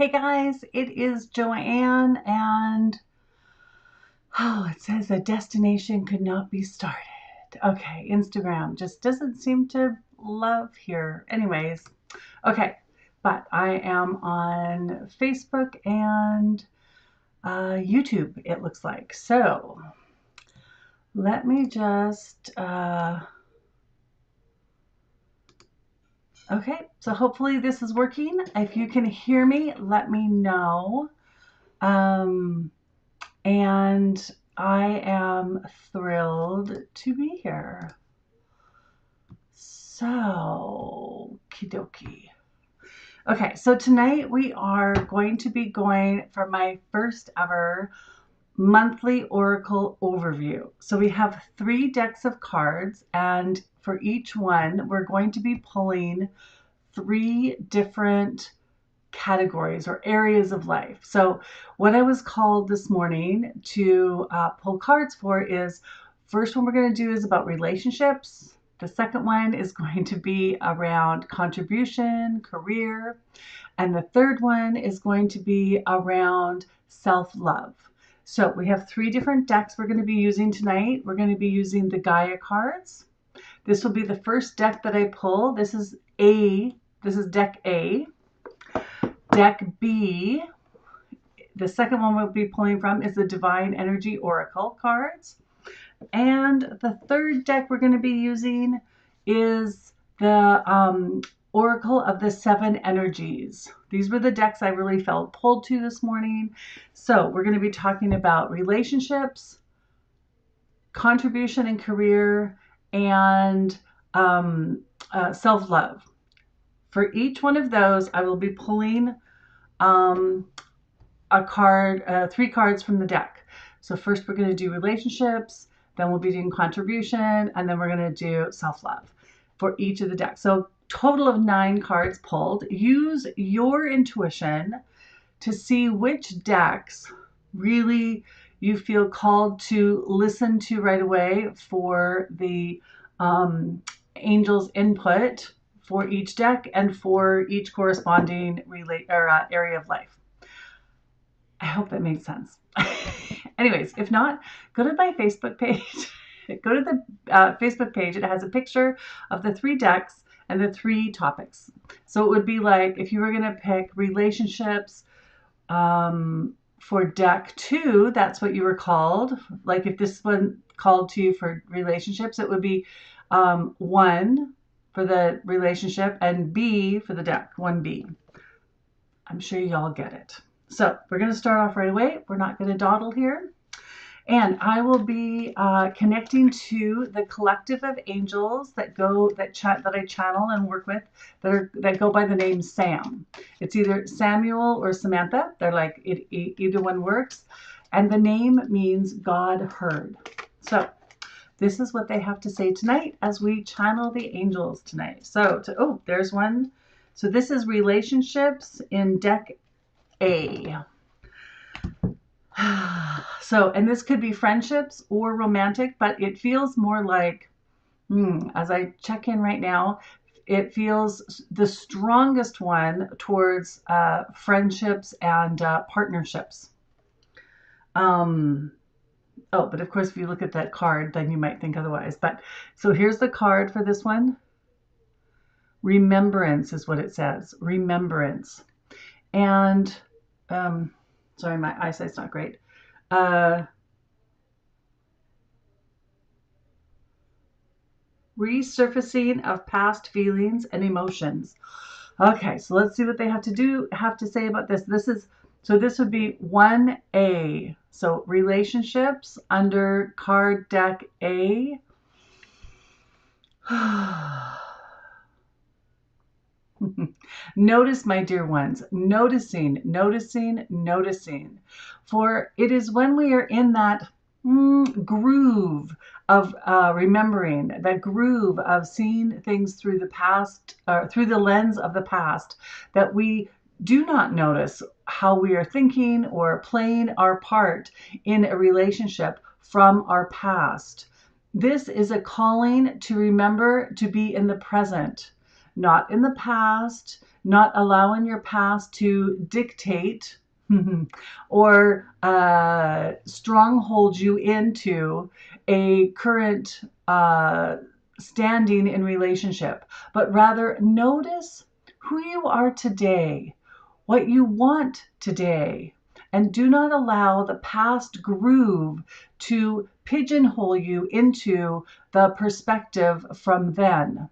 Hey guys, it is Joanne, and it says the destination could not be started. Okay, Instagram just doesn't seem to love here. Anyways, okay, but I am on Facebook and YouTube, it looks like. So let me just, okay, so hopefully this is working. If you can hear me, let me know. And I am thrilled to be here. So, kidoki. Okay, so tonight we are going to be going for my first ever monthly Oracle overview. So we have 3 decks of cards, and for each one, we're going to be pulling 3 different categories or areas of life. So what I was called this morning to pull cards for is, first one we're going to do is about relationships. The second one is going to be around contribution, career. And the third one is going to be around self-love. So we have 3 different decks we're going to be using tonight. We're going to be using the Gaia cards. This will be the first deck that I pull. This is deck A. Deck B, the second one we'll be pulling from, is the Divine Energy Oracle cards. And the third deck we're going to be using is the Oracle of the 7 Energies. These were the decks I really felt pulled to this morning. So we're going to be talking about relationships, contribution and career, and self-love. For each one of those, I will be pulling a card, 3 cards from the deck. So first we're going to do relationships, then we'll be doing contribution, and then we're going to do self-love for each of the decks. So total of 9 cards pulled. Use your intuition to see which decks really you feel called to listen to right away for the angel's input for each deck and for each corresponding area of life. I hope that made sense. Anyways, if not, go to my Facebook page. Go to the Facebook page. It has a picture of the 3 decks and the 3 topics. So it would be like if you were going to pick relationships for deck 2, that's what you were called. Like if this one called to you for relationships, it would be 1 for the relationship and B for the deck, 1B. I'm sure you all get it. So we're going to start off right away. We're not going to dawdle here. And I will be connecting to the collective of angels that I channel and work with that go by the name Sam. It's either Samuel or Samantha. They're like either one works. And the name means God heard. So this is what they have to say tonight as we channel the angels tonight. So there's one. So this is relationships in deck A. So, and this could be friendships or romantic, but it feels more like, as I check in right now, it feels the strongest one towards friendships and partnerships. But of course, if you look at that card, then you might think otherwise. But so here's the card for this one. Remembrance is what it says. Remembrance. And sorry, my eyesight's not great. Resurfacing of past feelings and emotions. Okay, so let's see what they have to say about this. This would be 1A. So relationships under card deck A. Notice, my dear ones, noticing. For it is when we are in that groove of remembering, that groove of seeing things through the past, through the lens of the past, that we do not notice how we are thinking or playing our part in a relationship from our past. This is a calling to remember to be in the present. not in the past, not allowing your past to dictate or stronghold you into a current standing in relationship, but rather notice who you are today, what you want today, and do not allow the past groove to pigeonhole you into the perspective from then.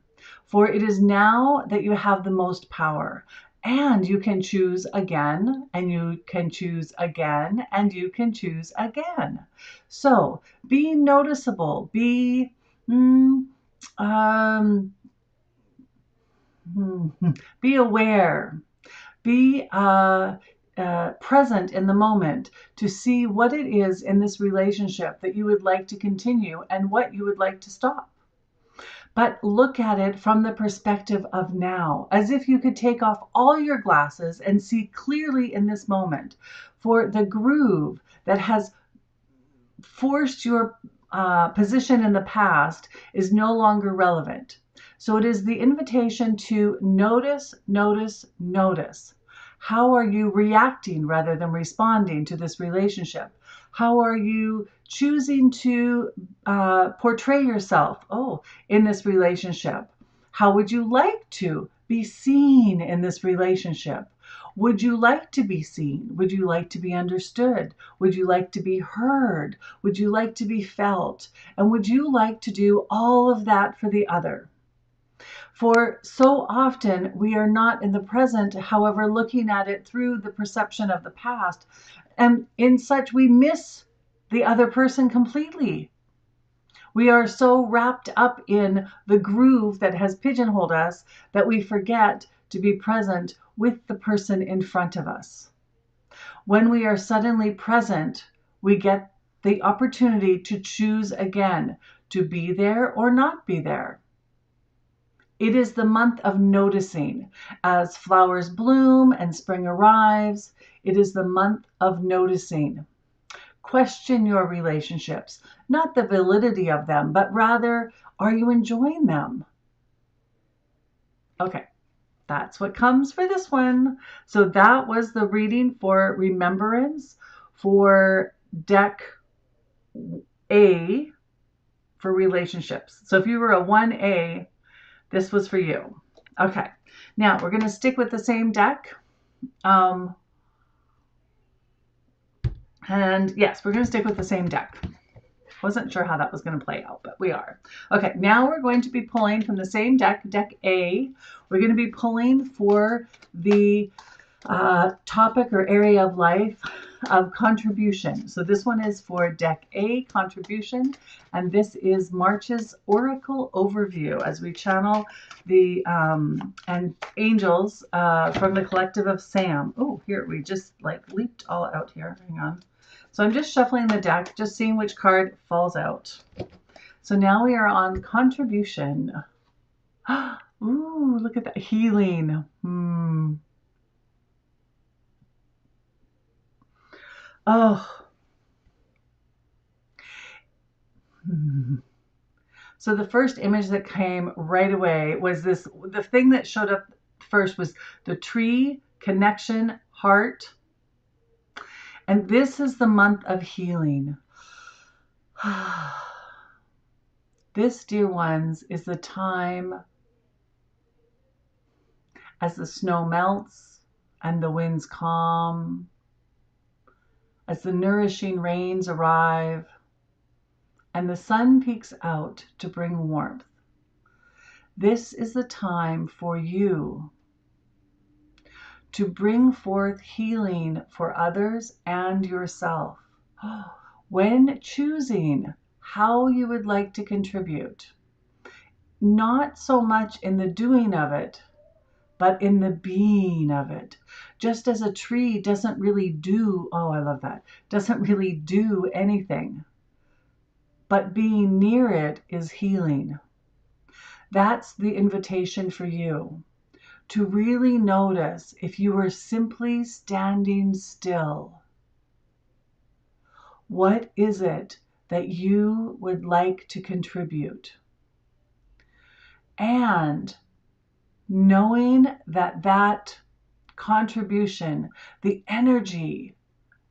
For it is now that you have the most power. And you can choose again, and you can choose again, and you can choose again. So be noticeable, um, be aware, be present in the moment to see what it is in this relationship that you would like to continue and what you would like to stop. But look at it from the perspective of now, as if you could take off all your glasses and see clearly in this moment. For the groove that has forced your position in the past is no longer relevant. So it is the invitation to notice, notice, notice. How are you reacting rather than responding to this relationship? How are you choosing to portray yourself, in this relationship? How would you like to be seen in this relationship? Would you like to be seen? Would you like to be understood? Would you like to be heard? Would you like to be felt? And would you like to do all of that for the other? For so often we are not in the present, however, looking at it through the perception of the past. And in such, we miss the other person completely. We are so wrapped up in the groove that has pigeonholed us that we forget to be present with the person in front of us. When we are suddenly present, we get the opportunity to choose again, to be there or not be there. It is the month of noticing. As flowers bloom and spring arrives, it is the month of noticing. Question your relationships, not the validity of them, but rather, are you enjoying them? Okay, that's what comes for this one. So that was the reading for Remembrance for deck A for relationships. So if you were a 1A, this was for you. Okay, now we're going to stick with the same deck. And yes, we're going to stick with the same deck. Wasn't sure how that was going to play out, but we are. Okay, now we're going to be pulling from the same deck, deck A. We're going to be pulling for the topic or area of life of contribution. So this one is for deck A, contribution, and this is March's Oracle Overview as we channel the and angels from the collective of Sam. Oh, here we just like leaped all out here. Hang on. So I'm just shuffling the deck, just seeing which card falls out. So now we are on contribution. Ooh, look at that. Healing. Oh. So the first image that came right away was this. The thing that showed up first was the tree, connection, heart. And this is the month of healing. This, dear ones, is the time as the snow melts and the winds calm, as the nourishing rains arrive and the sun peeks out to bring warmth. This is the time for you to bring forth healing for others and yourself when choosing how you would like to contribute. Not so much in the doing of it, but in the being of it. Just as a tree doesn't really do, I love that, doesn't really do anything, but being near it is healing. That's the invitation for you, to really notice if you were simply standing still. What is it that you would like to contribute? And knowing that that contribution, the energy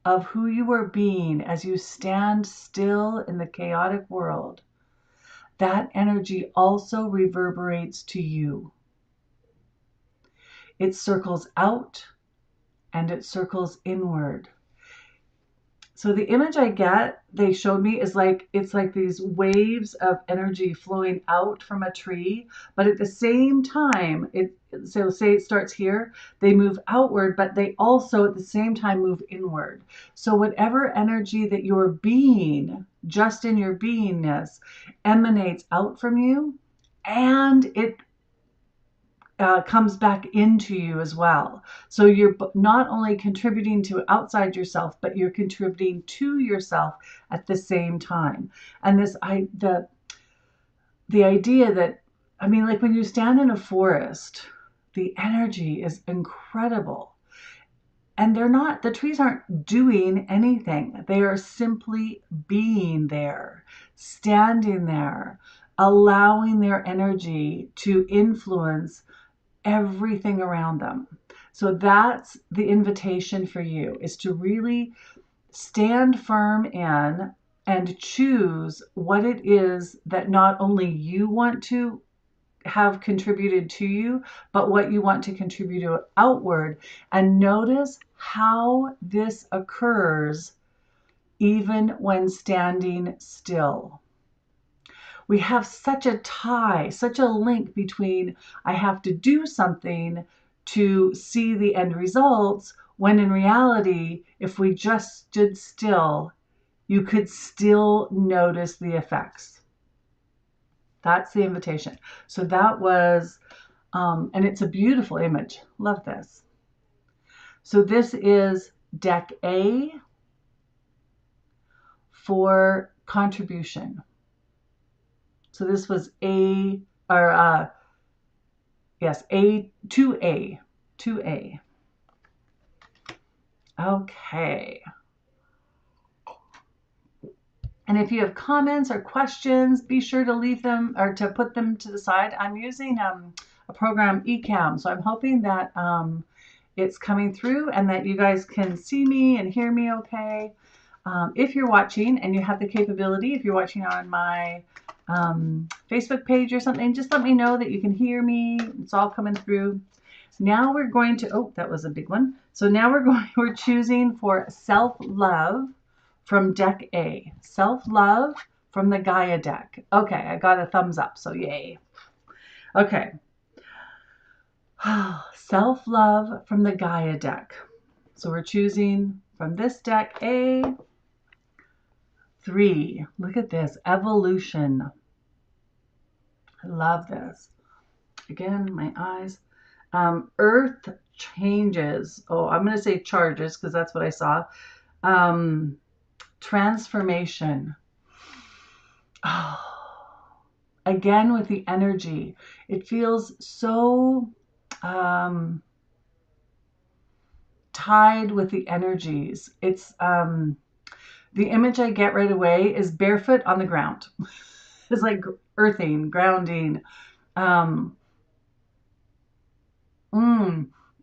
of who you are being as you stand still in the chaotic world, that energy also reverberates to you. It circles out and it circles inward. So the image I get, they showed me, is like, it's like these waves of energy flowing out from a tree, but at the same time, so say it starts here, they move outward, but they also at the same time move inward. So whatever energy that you're being, just in your beingness, emanates out from you, and it comes back into you as well. So you're not only contributing to outside yourself, but you're contributing to yourself at the same time. And the idea that, I mean, like when you stand in a forest, the energy is incredible. And the trees aren't doing anything. They are simply being there, standing there, allowing their energy to influence everything around them. So that's the invitation for you, is to really stand firm in and choose what it is that not only you want to have contributed to you, but what you want to contribute outward. And notice how this occurs even when standing still. We have such a tie, such a link between I have to do something to see the end results, when in reality, if we just stood still, you could still notice the effects. That's the invitation. So that was, and it's a beautiful image. Love this. So this is deck A for contribution. So this was A, or yes, 2A. Okay. And if you have comments or questions, be sure to leave them or to put them to the side. I'm using a program, eCam, so I'm hoping that it's coming through and that you guys can see me and hear me okay. If you're watching and you have the capability, if you're watching on my Facebook page or something, just let me know that you can hear me. It's all coming through. Now we're going to, oh, that was a big one. So now we're choosing for self-love from deck A. Self-love from the Gaia deck. Okay, I got a thumbs up, so yay. Okay. Self-love from the Gaia deck. So we're choosing from this deck A. 3. Look at this. Evolution. I love this. Again, my eyes. Earth changes. Oh, I'm going to say charges because that's what I saw. Transformation. Oh, again with the energy. It feels so tied with the energies. It's the image I get right away is barefoot on the ground. It's like earthing, grounding.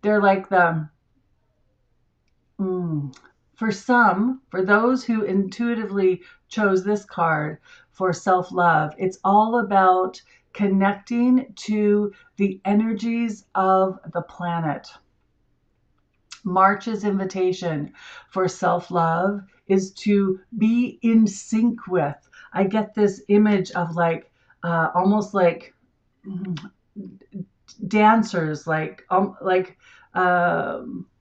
They're like for those who intuitively chose this card for self-love, it's all about connecting to the energies of the planet. March's invitation for self-love is to be in sync with. I get this image of like almost like dancers, like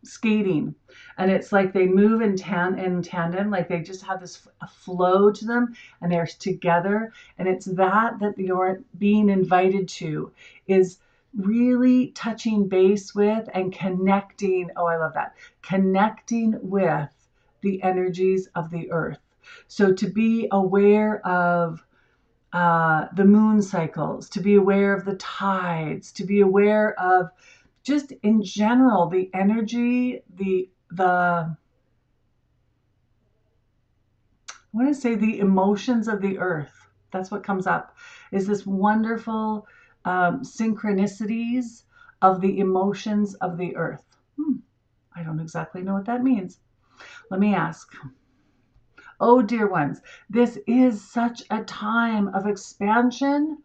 skating, and it's like they move in tandem, like they just have this flow to them, and they're together. And it's that you're being invited to, is really touching base with and connecting. Oh, I love that. Connecting with the energies of the earth. So to be aware of the moon cycles, to be aware of the tides, to be aware of just in general the energy, I want to say the emotions of the earth. That's what comes up, is this wonderful synchronicities of the emotions of the earth. I don't exactly know what that means. Let me ask. Oh, dear ones, this is such a time of expansion,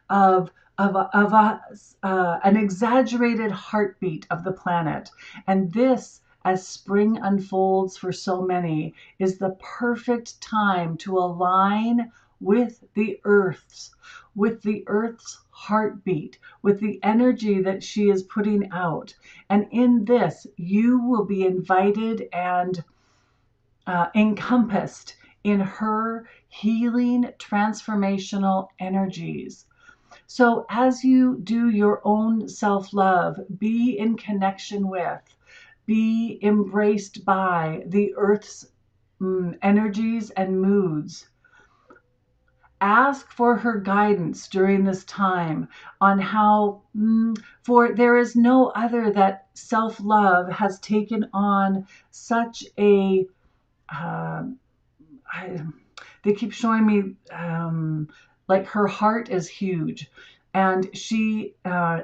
of an exaggerated heartbeat of the planet. And this, as spring unfolds for so many, is the perfect time to align with the earth's heartbeat, with the energy that she is putting out. And in this, you will be invited and encompassed in her healing, transformational energies. So as you do your own self-love, be in connection with, be embraced by the earth's energies and moods. Ask for her guidance during this time on how, for there is no other that self-love has taken on such a, they keep showing me like her heart is huge, and she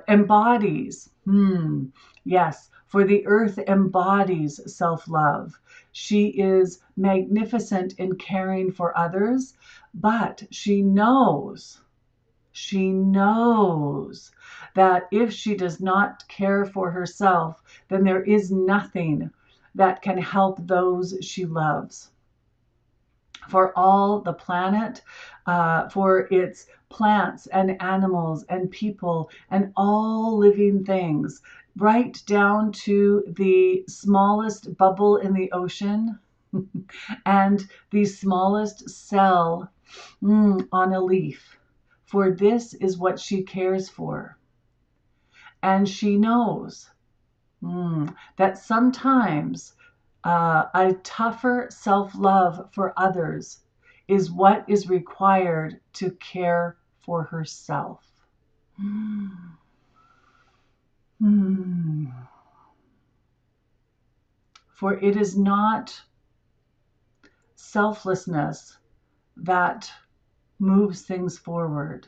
embodies, yes, for the earth embodies self-love. She is magnificent in caring for others, but she knows that if she does not care for herself, then there is nothing that can help those she loves. For all the planet, for its plants and animals and people and all living things, right down to the smallest bubble in the ocean and the smallest cell on a leaf. For this is what she cares for. And she knows that sometimes a tougher self-love for others is what is required to care for herself. For it is not selflessness that moves things forward.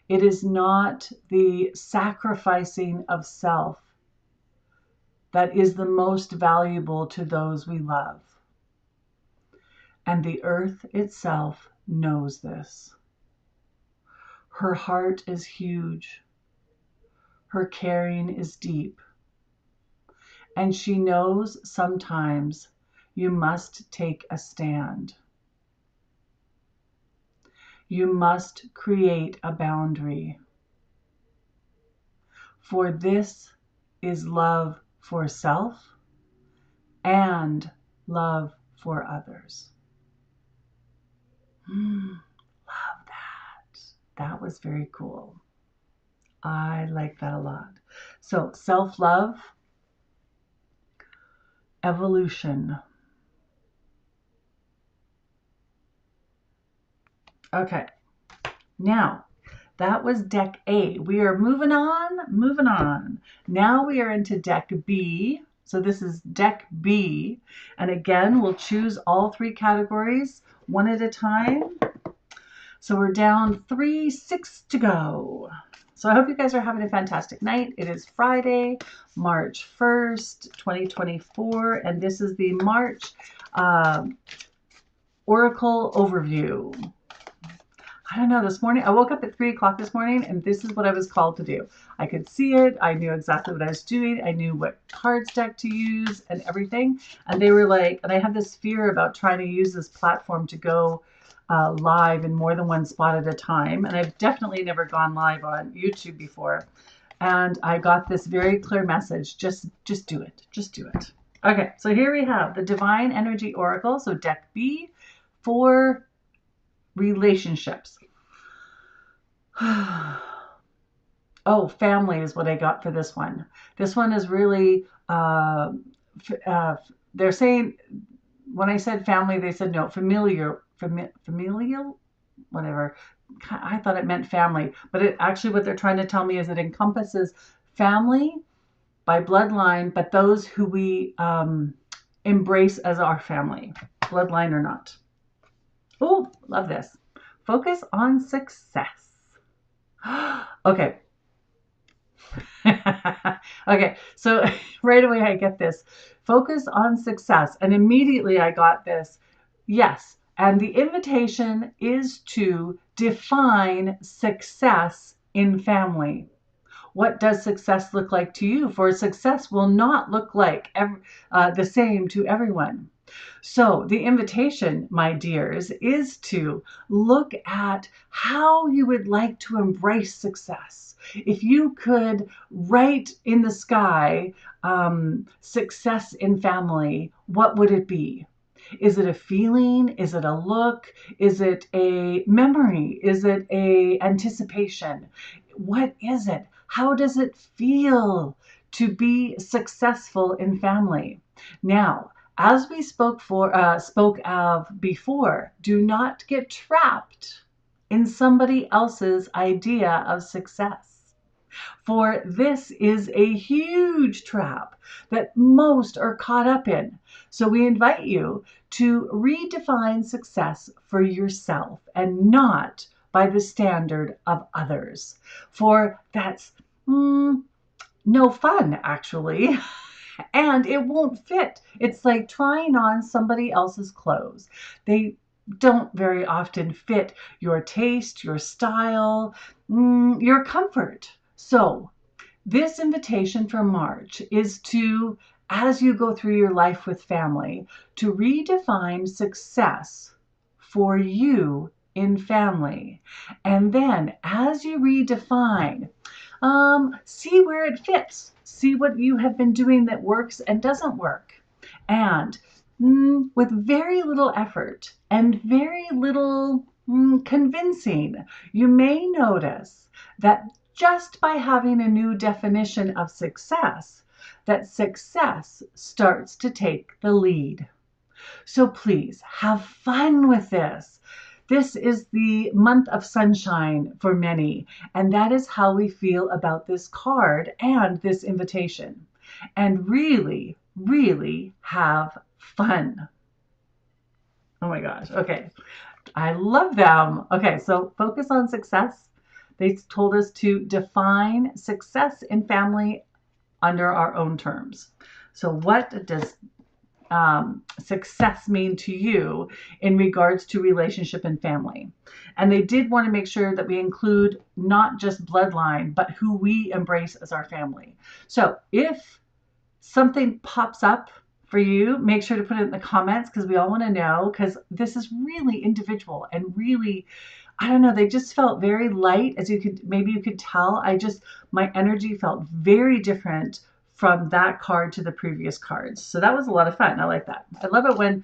It is not the sacrificing of self that is the most valuable to those we love. And the earth itself knows this. Her heart is huge. Her caring is deep. And she knows sometimes you must take a stand. You must create a boundary. For this is love for self and love for others. Love that. That was very cool. I like that a lot. So self-love, evolution. Okay. Now, that was deck A. We are moving on. Now we are into deck B. So this is deck B. And again, we'll choose all three categories one at a time. So we're down 6 to go. So I hope you guys are having a fantastic night. It is Friday, March 1st, 2024. And this is the March Oracle Overview. I don't know, this morning, I woke up at 3 o'clock this morning, and this is what I was called to do. I could see it. I knew exactly what I was doing. I knew what cards deck to use and everything. And they were like, and I have this fear about trying to use this platform to go live in more than one spot at a time. And I've definitely never gone live on YouTube before. And I got this very clear message. Just do it. Just do it. Okay, so here we have the Divine Energy Oracle. So deck B for relationships. Oh, family is what I got for this one. This one is really, they're saying, when I said family, they said no, familial, whatever. I thought it meant family, but it actually, what they're trying to tell me is it encompasses family by bloodline, but those who we embrace as our family, bloodline or not. Oh, love this. Focus on success. Okay. Okay, so right away I get this. Focus on success. And immediately I got this. Yes. And the invitation is to define success in family. What does success look like to you? For success will not look like the same to everyone. So, the invitation, my dears, is to look at how you would like to embrace success. If you could write in the sky, success in family, what would it be? Is it a feeling? Is it a look? Is it a memory? Is it a anticipation? What is it? How does it feel to be successful in family? Now, as we spoke of before, do not get trapped in somebody else's idea of success. For this is a huge trap that most are caught up in. So we invite you to redefine success for yourself and not by the standard of others. For that's no fun, actually. And it won't fit. It's like trying on somebody else's clothes. They don't very often fit your taste, your style, your comfort. So, this invitation for March is to, as you go through your life with family, to redefine success for you in family. And then, as you redefine, see where it fits. See what you have been doing that works and doesn't work. And with very little effort and very little convincing, you may notice that just by having a new definition of success, that success starts to take the lead. So please have fun with this. This is the month of sunshine for many, and that is how we feel about this card and this invitation. And really, really have fun. Oh my gosh. Okay. I love them. Okay, so focus on success. They told us to define success in family under our own terms. So what does success mean to you in regards to relationship and family? And they did want to make sure that we include not just bloodline, but who we embrace as our family. So if something pops up for you, make sure to put it in the comments because we all want to know, because this is really individual and really, I don't know, they just felt very light, as maybe you could tell. My energy felt very different from that card to the previous cards. So that was a lot of fun. I like that. I love it when,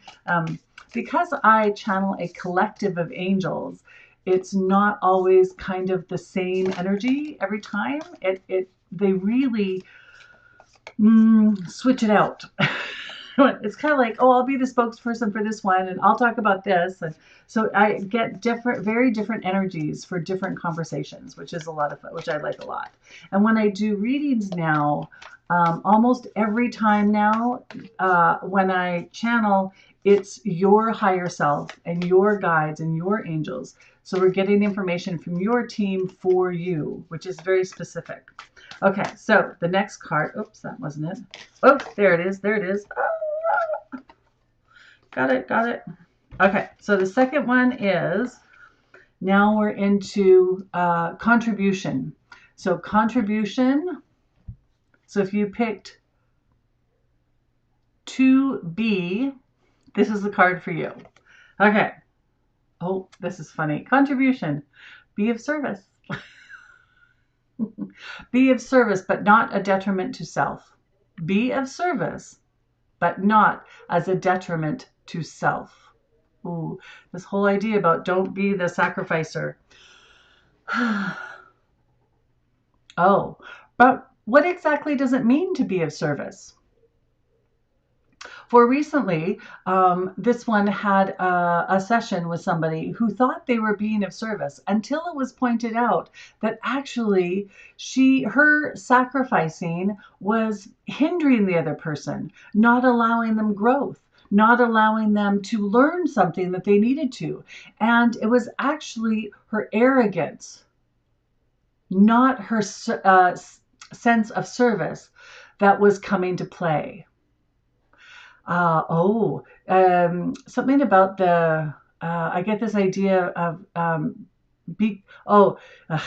because I channel a collective of angels, it's not always kind of the same energy every time. They really switch it out. It's kind of like, oh, I'll be the spokesperson for this one and I'll talk about this. And so I get very different energies for different conversations, which is a lot of fun, which I like a lot. And when I do readings now, almost every time now, when I channel, it's your higher self and your guides and your angels. So we're getting information from your team for you, which is very specific. Okay, so the next card, oops, that wasn't it. Oh, there it is, there it is. Ah, got it. Okay, so the second one is, now we're into contribution. So contribution, so if you picked 2B, this is the card for you. Okay. Oh, this is funny. Contribution, be of service. Be of service, but not a detriment to self. Be of service, but not as a detriment to self. Ooh, this whole idea about don't be the sacrificer. Oh, but what exactly does it mean to be of service? For recently, this one had a session with somebody who thought they were being of service until it was pointed out that actually her sacrificing was hindering the other person, not allowing them growth, not allowing them to learn something that they needed to. And it was actually her arrogance, not her sense of service that was coming to play. Something about I get this idea of be oh uh,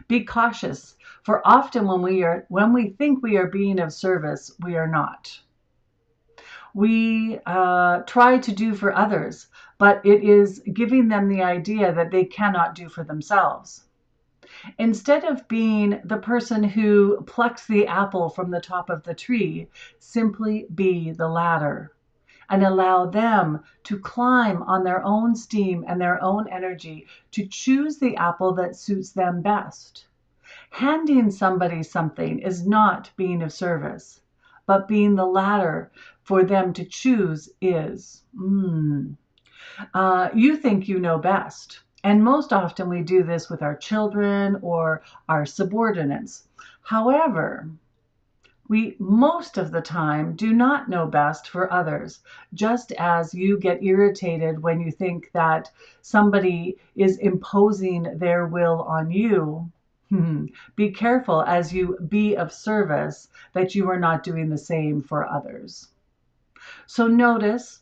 be cautious, for often when we think we are being of service, we are not. We try to do for others, but it is giving them the idea that they cannot do for themselves. Instead of being the person who plucks the apple from the top of the tree, simply be the ladder and allow them to climb on their own steam and their own energy to choose the apple that suits them best. Handing somebody something is not being of service, but being the ladder for them to choose is. You think you know best. And most often we do this with our children or our subordinates. However, we most of the time do not know best for others, just as you get irritated when you think that somebody is imposing their will on you. Be careful as you be of service that you are not doing the same for others. So notice,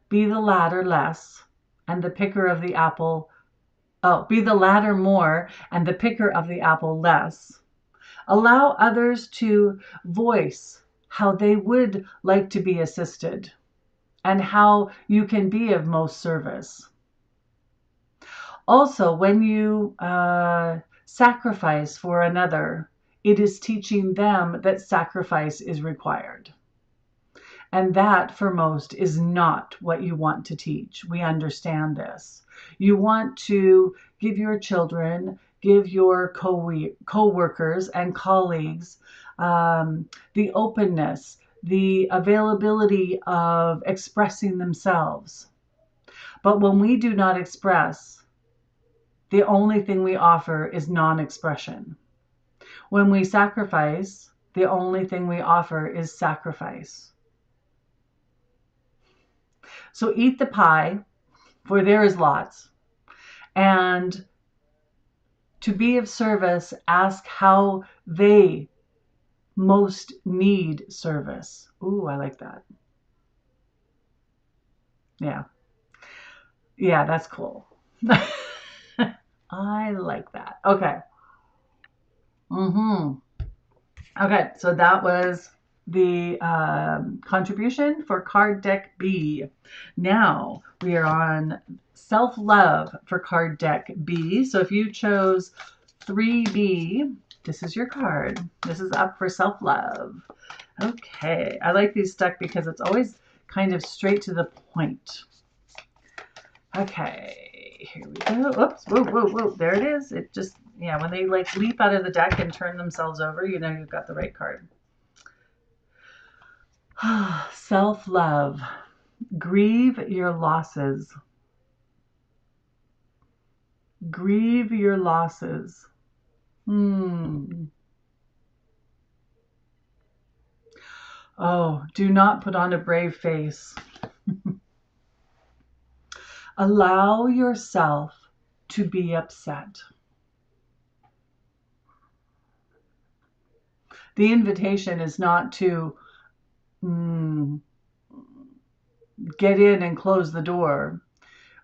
be the ladder less and the picker of the apple. Oh, be the ladder more and the picker of the apple less. Allow others to voice how they would like to be assisted and how you can be of most service. Also, when you sacrifice for another, it is teaching them that sacrifice is required. And that, for most, is not what you want to teach. We understand this. You want to give your children, give your co-workers and colleagues the openness, the availability of expressing themselves. But when we do not express, the only thing we offer is non-expression. When we sacrifice, the only thing we offer is sacrifice. So eat the pie, for there is lots. And to be of service, ask how they most need service. Ooh, I like that. Yeah. Yeah, that's cool. I like that. Okay. Okay, so that was the contribution for card deck B. Now we are on self-love for card deck B. So if you chose 3B, this is your card. This is up for self-love. Okay, I like these stuck because it's always kind of straight to the point. Okay, here we go. Oops, whoa, whoa, whoa. There it is. It just, yeah, when they like leap out of the deck and turn themselves over, you know you've got the right card. Self-love. Grieve your losses. Grieve your losses. Oh, do not put on a brave face. Allow yourself to be upset. The invitation is not to get in and close the door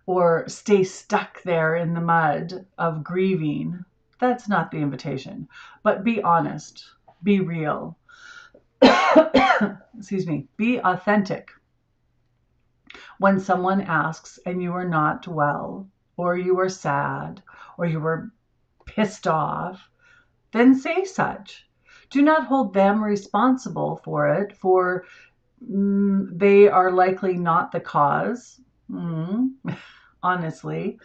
or stay stuck there in the mud of grieving. That's not the invitation. But be honest. Be real. Excuse me. Be authentic. When someone asks and you are not well, or you are sad, or you are pissed off, then say such. Do not hold them responsible for it, for they are likely not the cause. Honestly.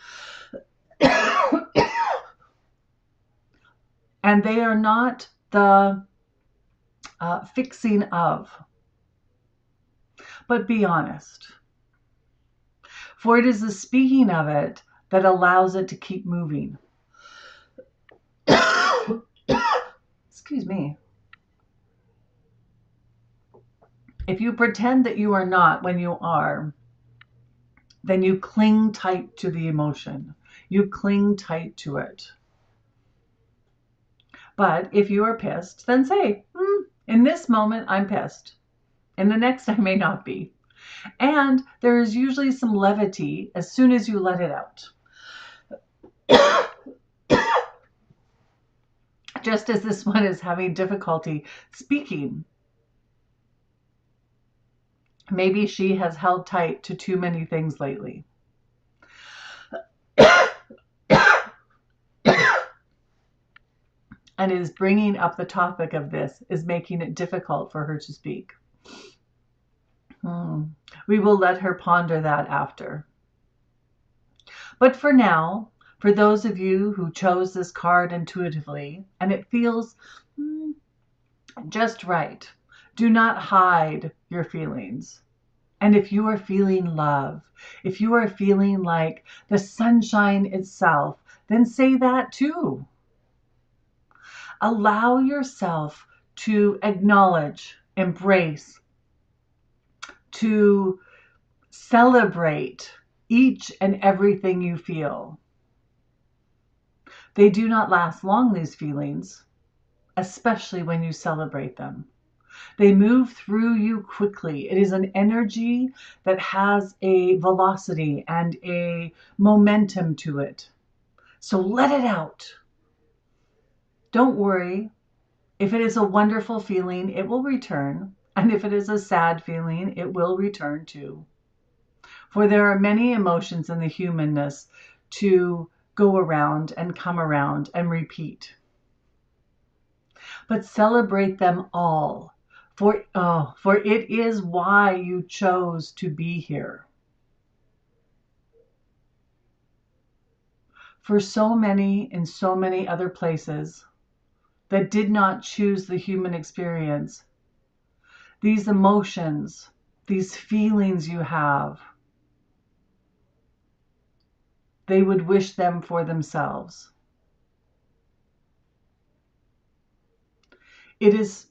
And they are not the fixing of. But be honest. For it is the speaking of it that allows it to keep moving. Excuse me. If you pretend that you are not when you are, then you cling tight to the emotion. You cling tight to it. But if you are pissed, then say, in this moment, I'm pissed. In the next, I may not be. And there is usually some levity as soon as you let it out. Just as this one is having difficulty speaking. Maybe she has held tight to too many things lately. And is bringing up the topic of this is making it difficult for her to speak. We will let her ponder that after. But for now, for those of you who chose this card intuitively and it feels just right, do not hide your feelings. And if you are feeling love, if you are feeling like the sunshine itself, then say that too. Allow yourself to acknowledge, embrace, to celebrate each and everything you feel. They do not last long, these feelings, especially when you celebrate them. They move through you quickly. It is an energy that has a velocity and a momentum to it. So let it out. Don't worry. If it is a wonderful feeling, it will return. And if it is a sad feeling, it will return too. For there are many emotions in the humanness to go around and come around and repeat. But celebrate them all, for it is why you chose to be here. For so many in so many other places that did not choose the human experience, these emotions, these feelings you have, they would wish them for themselves. It is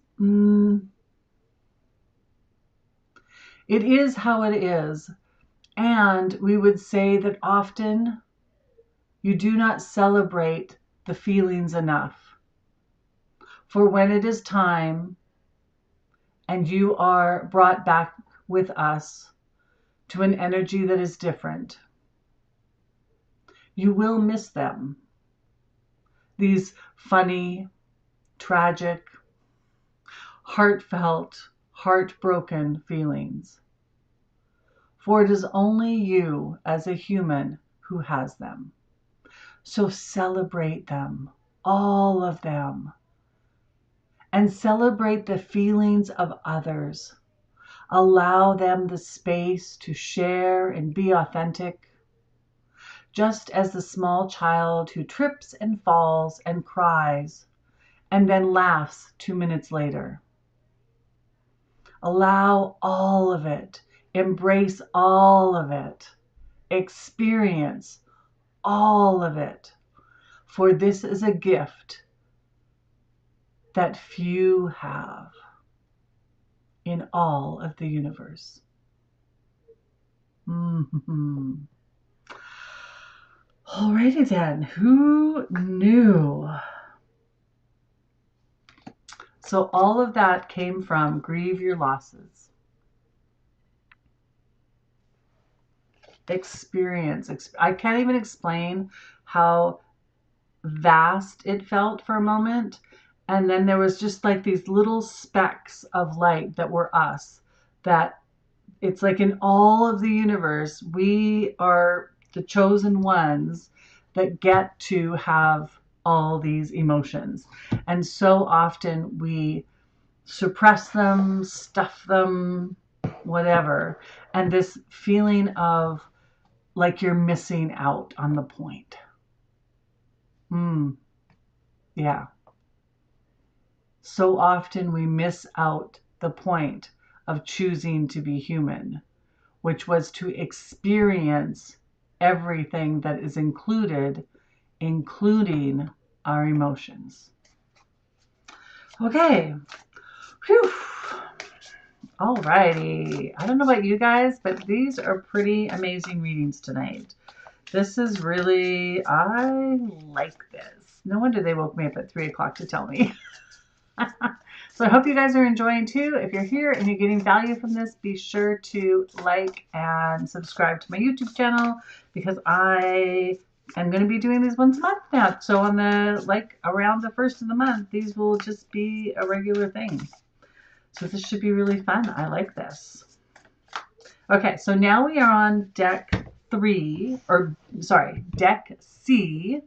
how it is. And we would say that often you do not celebrate the feelings enough. For when it is time and you are brought back with us to an energy that is different, you will miss them. These funny, tragic, heartfelt, heartbroken feelings. For it is only you as a human who has them. So celebrate them, all of them. And celebrate the feelings of others. Allow them the space to share and be authentic. Just as the small child who trips and falls and cries and then laughs 2 minutes later. Allow all of it. Embrace all of it. Experience all of it. For this is a gift that few have in all of the universe. Alrighty then, who knew? So all of that came from grieve your losses. Experience. I can't even explain how vast it felt for a moment. And then there was just like these little specks of light that were us. That it's like in all of the universe, we are the chosen ones that get to have all these emotions. And so often we suppress them, stuff them, whatever. And this feeling of like you're missing out on the point. Yeah. So often we miss out the point of choosing to be human, which was to experience everything that is included, including our emotions. Okay. Whew. Alrighty. I don't know about you guys, but these are pretty amazing readings tonight. This is really, I like this. No wonder they woke me up at 3 o'clock to tell me. So I hope you guys are enjoying too. If you're here and you're getting value from this, be sure to like and subscribe to my YouTube channel, because I am going to be doing these once a month now. So on the, like, around the first of the month, these will just be a regular thing. So this should be really fun. I like this. Okay, so now we are on deck 3, or sorry, deck C.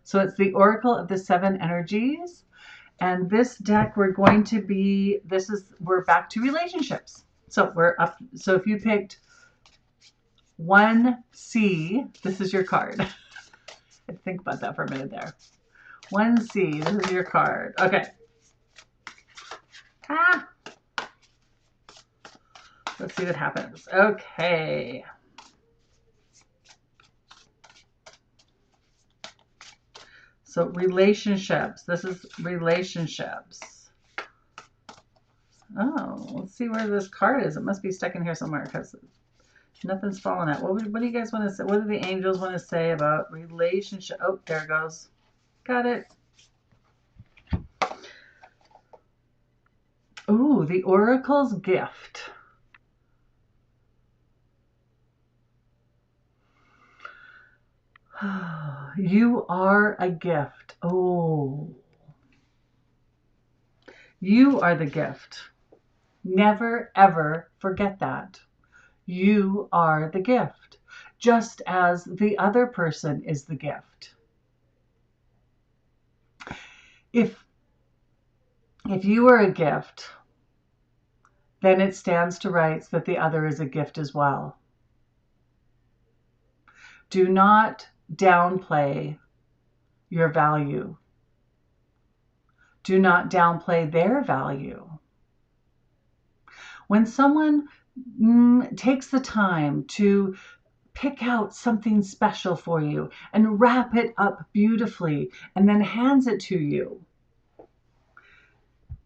So it's the Oracle of the 7 Energies. And this deck, we're going to be, we're back to relationships. So we're up. So if you picked 1C, this is your card. Think about that for a minute there. 1C, this is your card. Okay. Let's see what happens. Okay. So relationships. This is relationships. Oh, let's see where this card is. It must be stuck in here somewhere because nothing's falling out. What do you guys want to say? What do the angels want to say about relationship? Oh, there it goes. Got it. Ooh, the Oracle's gift. You are a gift. Oh. You are the gift. Never, ever forget that. You are the gift, just as the other person is the gift. If you are a gift, then it stands to rights that the other is a gift as well. Do not downplay your value. Do not downplay their value. When someone takes the time to pick out something special for you and wrap it up beautifully and then hands it to you,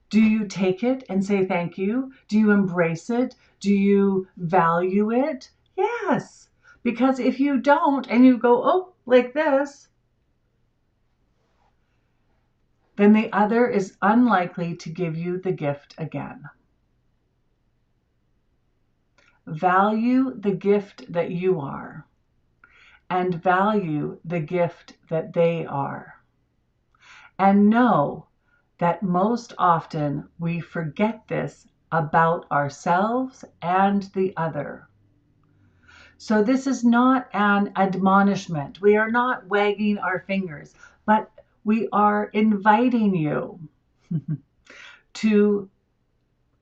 do you take it and say thank you? Do you embrace it? Do you value it? Yes. Because if you don't and you go, oh, like this, then the other is unlikely to give you the gift again. Value the gift that you are, and value the gift that they are. And know that most often we forget this about ourselves and the other. So this is not an admonishment. We are not wagging our fingers, but we are inviting you to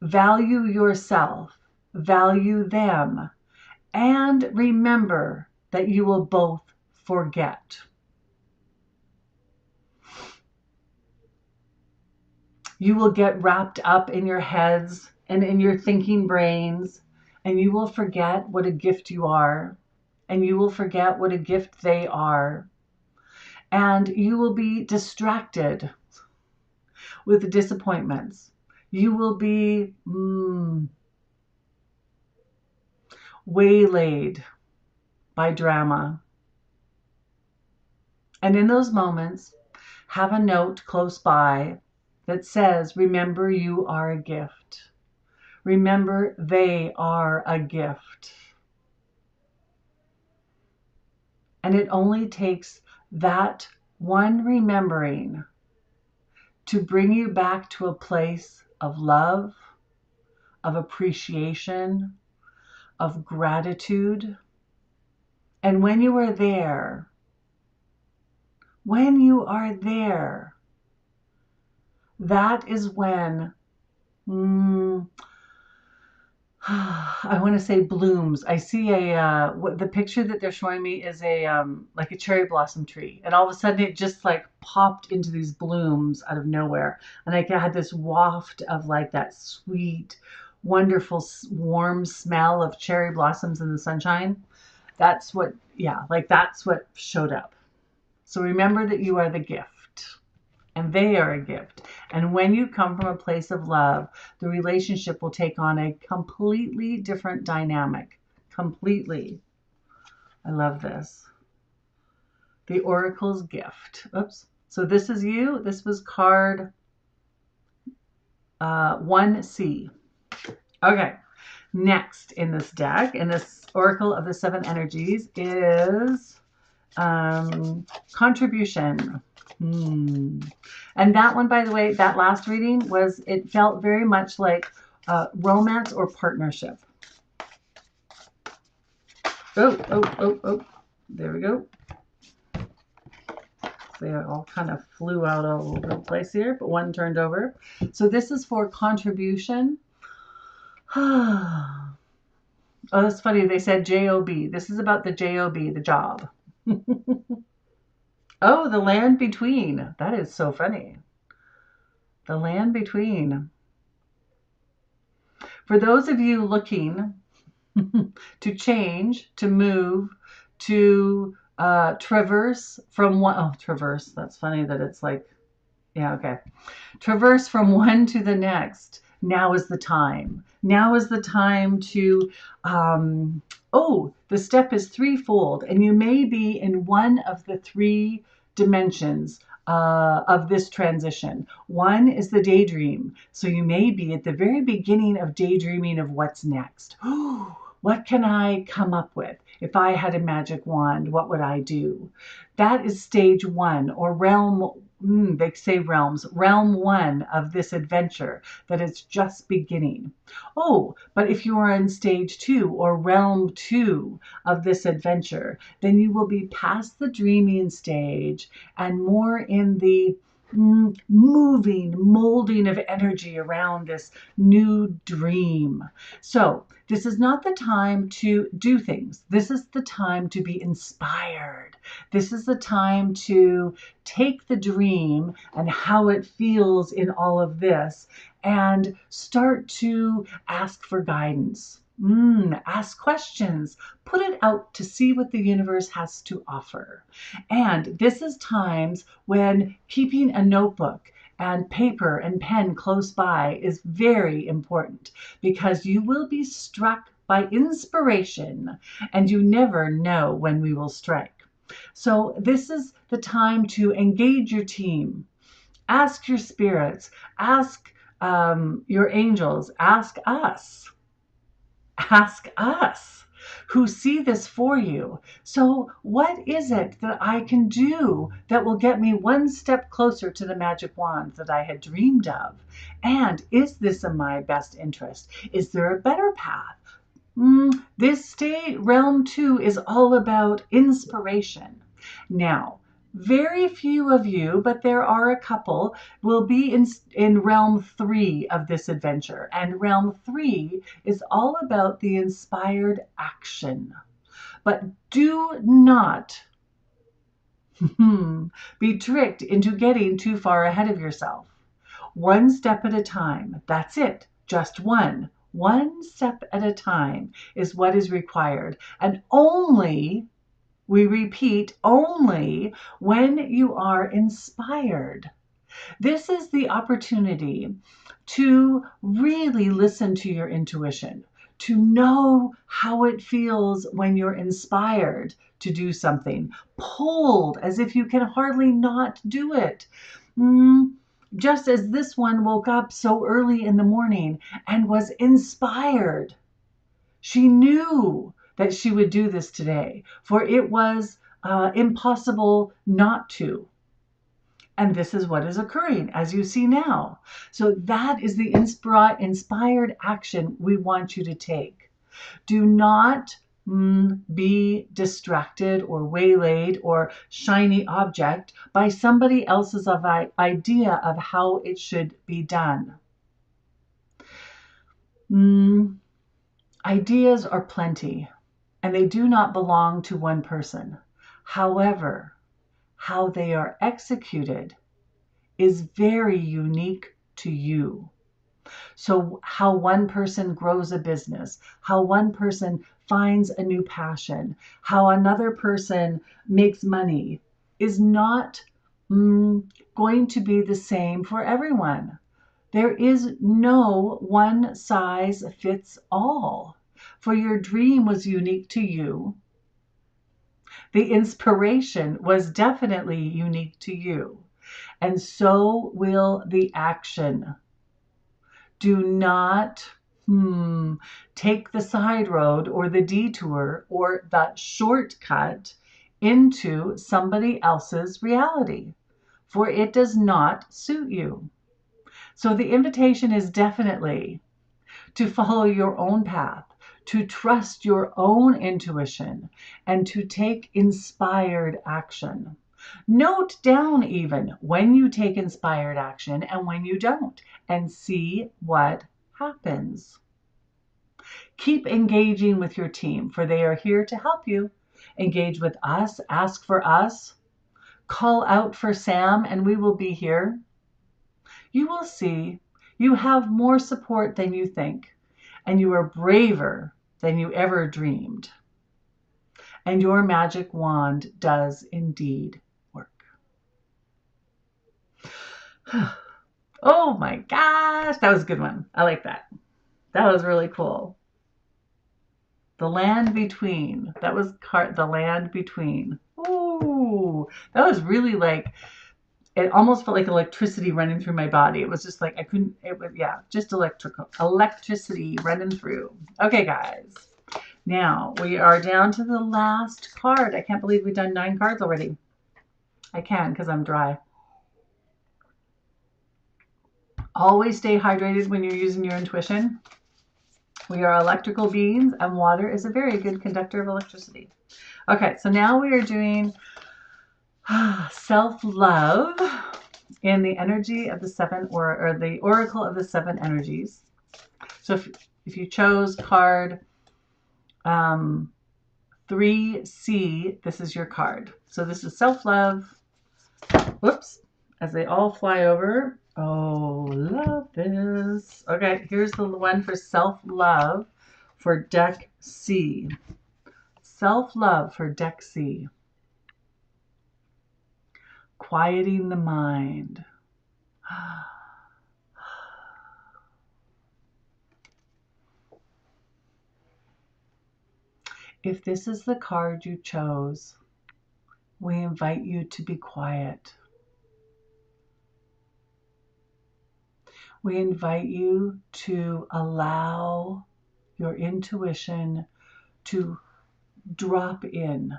value yourself, value them, and remember that you will both forget. You will get wrapped up in your heads and in your thinking brains, and you will forget what a gift you are, and you will forget what a gift they are, and you will be distracted with disappointments. You will be waylaid by drama. And in those moments, have a note close by that says, remember, you are a gift. Remember, they are a gift. And it only takes that one remembering to bring you back to a place of love, of appreciation, of gratitude. And when you are there, that is when, I want to say blooms. I see the picture that they're showing me is like a cherry blossom tree. And all of a sudden it just like popped into these blooms out of nowhere. And I had this waft of like that sweet, wonderful, warm smell of cherry blossoms in the sunshine. That's what showed up. So remember that you are the gift, and they are a gift. And when you come from a place of love, the relationship will take on a completely different dynamic. Completely. I love this. The Oracle's Gift. Oops. So this is you. This was card 1C. Okay. Next in this deck, in this Oracle of the Seven Energies, is Contribution. And that one, by the way, that last reading was, it felt very much like romance or partnership. Oh. There we go. They all kind of flew out all over the place here, but one turned over. So this is for contribution. Oh, that's funny. They said J-O-B. This is about the J-O-B, the job. Oh, the land between. That is so funny. The land between. For those of you looking to change, to move, to traverse from one, oh, traverse. That's funny that it's like, yeah, okay. Traverse from one to the next. Now is the time. Now is the time to, the step is threefold, and you may be in one of the three dimensions of this transition. One is the daydream. So you may be at the very beginning of daydreaming of what's next. What can I come up with? If I had a magic wand, what would I do? That is stage one, or realm. They say realms. Realm one of this adventure that is just beginning. Oh, but if you are in stage two, or realm two of this adventure, then you will be past the dreaming stage and more in the moving, molding of energy around this new dream. So this is not the time to do things. This is the time to be inspired. This is the time to take the dream and how it feels in all of this and start to ask for guidance. Ask questions. Put it out to see what the universe has to offer. And this is times when keeping a notebook and paper and pen close by is very important, because you will be struck by inspiration and you never know when we will strike. So this is the time to engage your team. Ask your spirits. Ask your angels. Ask us. Ask us who see this for you. So what is it that I can do that will get me one step closer to the magic wand that I had dreamed of? And is this in my best interest? Is there a better path? This state, realm 2, is all about inspiration. Now, very few of you, but there are a couple, will be in realm 3 of this adventure. And realm 3 is all about the inspired action. But do not be tricked into getting too far ahead of yourself. One step at a time. That's it. Just one. One step at a time is what is required. And only, we repeat, only when you are inspired. This is the opportunity to really listen to your intuition, to know how it feels when you're inspired to do something, pulled as if you can hardly not do it. Just as this one woke up so early in the morning and was inspired. She knew that she would do this today, for it was impossible not to. And this is what is occurring, as you see now. So that is the inspired action we want you to take. Do not be distracted or waylaid or shiny object by somebody else's idea of how it should be done. Ideas are plenty, and they do not belong to one person. However, how they are executed is very unique to you. So how one person grows a business, how one person finds a new passion, how another person makes money is not going to be the same for everyone. There is no one size fits all. For your dream was unique to you. The inspiration was definitely unique to you, and so will the action. Do not take the side road or the detour or the shortcut into somebody else's reality, for it does not suit you. So the invitation is definitely to follow your own path, to trust your own intuition, and to take inspired action. Note down even when you take inspired action and when you don't, and see what happens. Keep engaging with your team, for they are here to help you. Engage with us, ask for us, call out for Sam, and we will be here. You will see you have more support than you think, and you are braver than you ever dreamed. And your magic wand does indeed work. Oh my gosh, that was a good one. I like that. That was really cool. The land between. That was the land between. Ooh, that was really like, it almost felt like electricity running through my body. It was just like I couldn't, it was, yeah, just electricity running through. Okay, guys. Now we are down to the last card. I can't believe we've done 9 cards already. I can because I'm dry. Always stay hydrated when you're using your intuition. We are electrical beings, and water is a very good conductor of electricity. Okay, so now we are doing self-love in the energy of the 7, or the oracle of the 7 energies. So if you chose card 3C, this is your card. So this is self-love. Whoops, as they all fly over. Oh, love this. Okay, here's the one for self-love for deck C. Self-love for deck C. Quieting the mind. If this is the card you chose, we invite you to be quiet. We invite you to allow your intuition to drop in.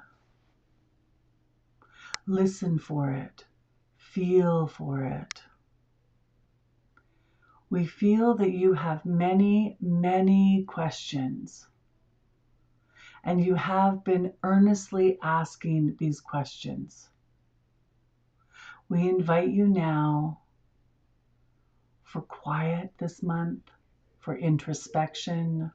Listen for it. Feel for it. We feel that you have many, many questions, and you have been earnestly asking these questions. We invite you now for quiet this month, for introspection,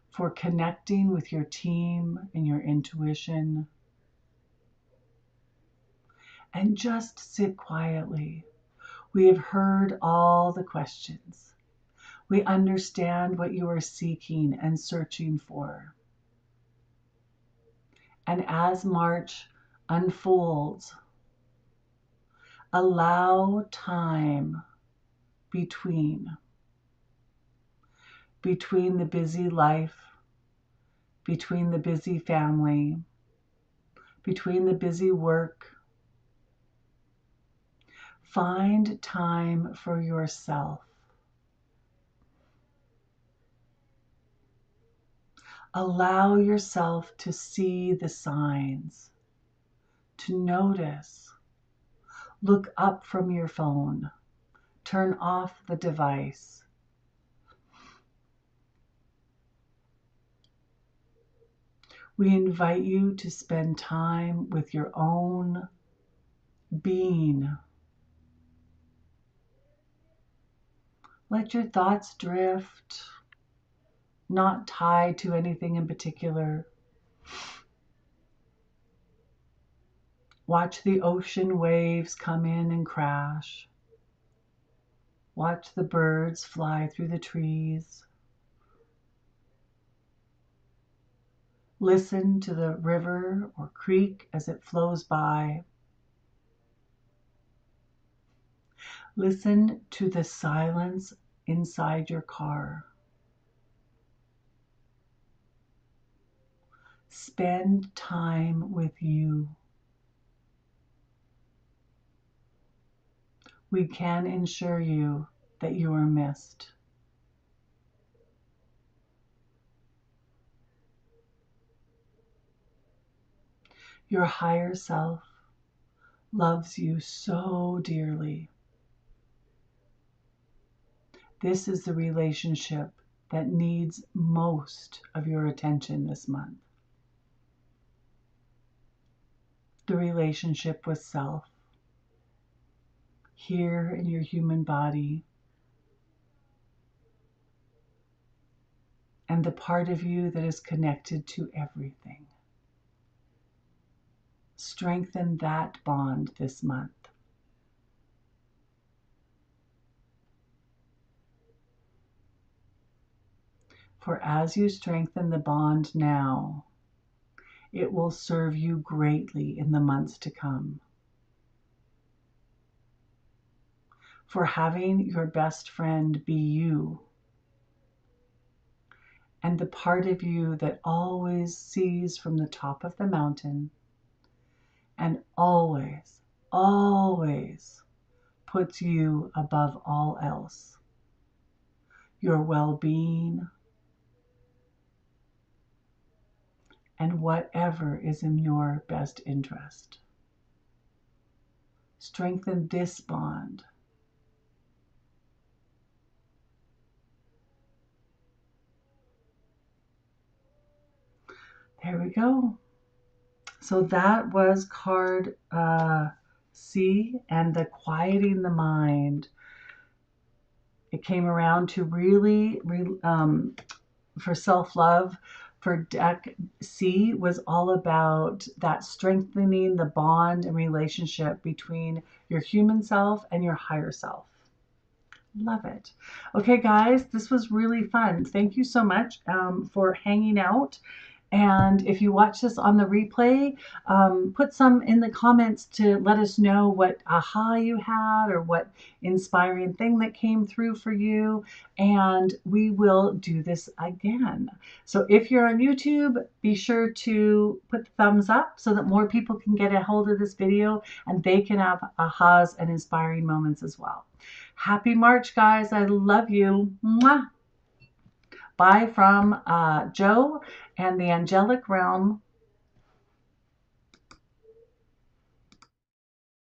for connecting with your team and your intuition. And just sit quietly. We have heard all the questions. We understand what you are seeking and searching for. And as March unfolds, allow time between the busy life, between the busy family, between the busy work. Find time for yourself. Allow yourself to see the signs, to notice. Look up from your phone. Turn off the device. We invite you to spend time with your own being. Let your thoughts drift, not tied to anything in particular. Watch the ocean waves come in and crash. Watch the birds fly through the trees. Listen to the river or creek as it flows by. Listen to the silence inside your car. Spend time with you. We can ensure you that you are missed. Your higher self loves you so dearly. This is the relationship that needs most of your attention this month. The relationship with self, here in your human body, and the part of you that is connected to everything. Strengthen that bond this month. For as you strengthen the bond now, it will serve you greatly in the months to come. For having your best friend be you, and the part of you that always sees from the top of the mountain and always, always puts you above all else. Your well-being and whatever is in your best interest. Strengthen this bond. There we go. So that was card C, and the quieting the mind. It came around to really, for self-love. For deck C was all about that strengthening the bond and relationship between your human self and your higher self. Love it. Okay, guys, this was really fun. Thank you so much for hanging out. And if you watch this on the replay, put some in the comments to let us know what aha you had or what inspiring thing that came through for you. And we will do this again. So if you're on YouTube, be sure to put the thumbs up so that more people can get a hold of this video and they can have ahas and inspiring moments as well. Happy March, guys. I love you. Mwah. Bye from Joe and the Angelic Realm.